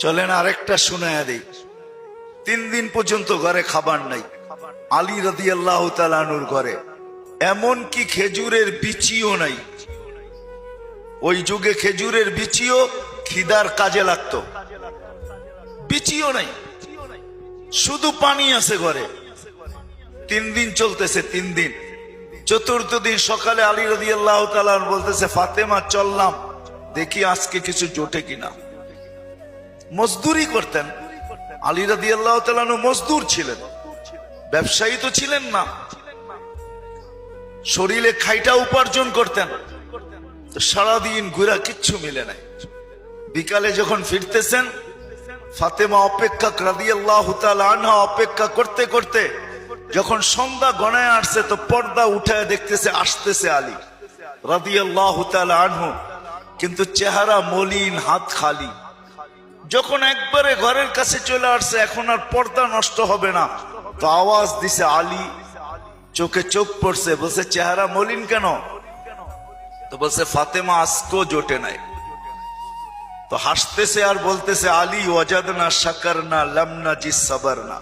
চলেন আরেকটা শুনায়া দেই। 3 দিন পর্যন্ত ঘরে খাবার নাই আলী রাদিয়াল্লাহু তাআলা আনহুর ঘরে, এমন কি খেজুরের বিচিও নাই। ওই যুগে খেজুরের বিচিও খিদার কাজে লাগতো, বিচিও নাই, শুধু পানি আছে ঘরে। 3 দিন চলতেছে, 3 দিন। চতুর্থ দিন সকালে আলী রাদিয়াল্লাহু তাআলা বলতেছে, ফাতেমা চললাম দেখি আজকে কিছু জোটে কিনা। মজদুরি করতেন আলী রাদিয়াল্লাহু তাআলা, মজদুর ছিলেন, ব্যবসায়ী তো ছিলেন না। শরীরে খাইটা উপার্জন করতেন, সারাদিন ঘুরা কিচ্ছু মিলে নাই। বিকালে যখন ফিরতেছেন, ফাতেমা অপেক্ষা রাদিয়াল্লাহু তাআলা আনহা অপেক্ষা করতে করতে যখন সন্ধ্যা গণায় আসছে, তো পর্দা উঠায় দেখতেছে আসতেছে আলী রাদিয়াল্লাহু তাআলা আনহু, কিন্তু চেহারা মলিন, হাত খালি। যখন একবারে ঘরের কাছে চলে আসছে, এখন আর পর্দা নষ্ট হবে না, তো আওয়াজ দিছে আলী। চোখে চোখ পড়ছে, বলছে চেহারা মলিন কেন? তো বলছে ফাতেমা আজকেও জোটে নাই। তো হাসতেছে আর বলতেছে, আলী ওয়াজাদনা শাকারনা লাম নাজি সাবরনা,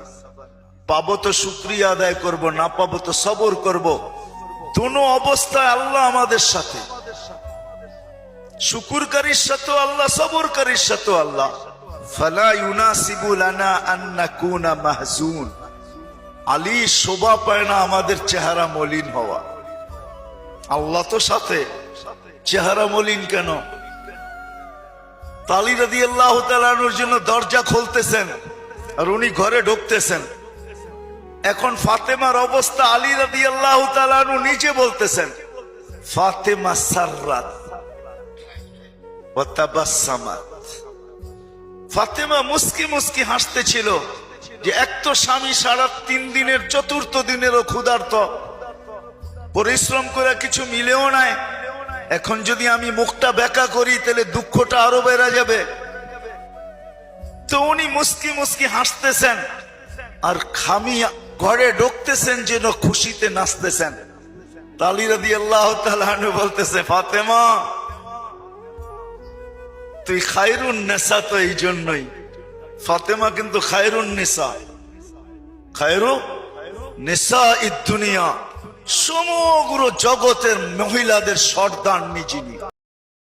পাবো তো শুকরিয়া আদায় করব, না পাবো তো সবর করব। দোনো অবস্থায় আল্লাহ আমাদের সাথে, শুকুরকারীর সাথে আল্লাহ, সবরকারীর সাথে আল্লাহ। ফালা ইউনাসিবু লানা আন নাকুনা মাহজুন, আলী শোভা পায় না আমাদের চেহারা মলিন হওয়া। আল্লাহ তো সাথে, চেহারা মলিন কেন? আলী রাদিয়াল্লাহু তাআলা আনহুর জন্য দরজা খুলতেছেন আর উনি ঘরে ঢুকতেছেন। এখন ফাতেমার অবস্থা, আলী রাদিয়াল্লাহু তাআলা আনহু নিজে বলতেছেন, ফাতেমা সাররাত ওয়া তাবাসসামাত, ফাতেমা মুস্কি মুস্কি হাসতেছিল যে এক তো স্বামী সারা 3 দিনের, চতুর্থ দিনেরও ক্ষুধার্ত, পরিশ্রম করে কিছু মিলেও নাই। এখন যদি আমি মুখটা বেঁকা করি তাহলে দুঃখটা আরো বেড়ে যাবে। তো উনি মুস্কি মুস্কি হাসতেছেন আর খামি ঘরে ঢুকতেছেন যেন খুশিতে নাচতেছেন। আলী রাদিয়াল্লাহু তাআলা আনহু বলতেছে, ফাতেমা তুই খায়রুন নিসা, তো এই জন্যই ফাতেমা কিন্তু খায়রুন নিসা, খায়রু নিসা ইদ দুনিয়া, সমগ্র জগতের মহিলাদের সর্দারনি যিনি।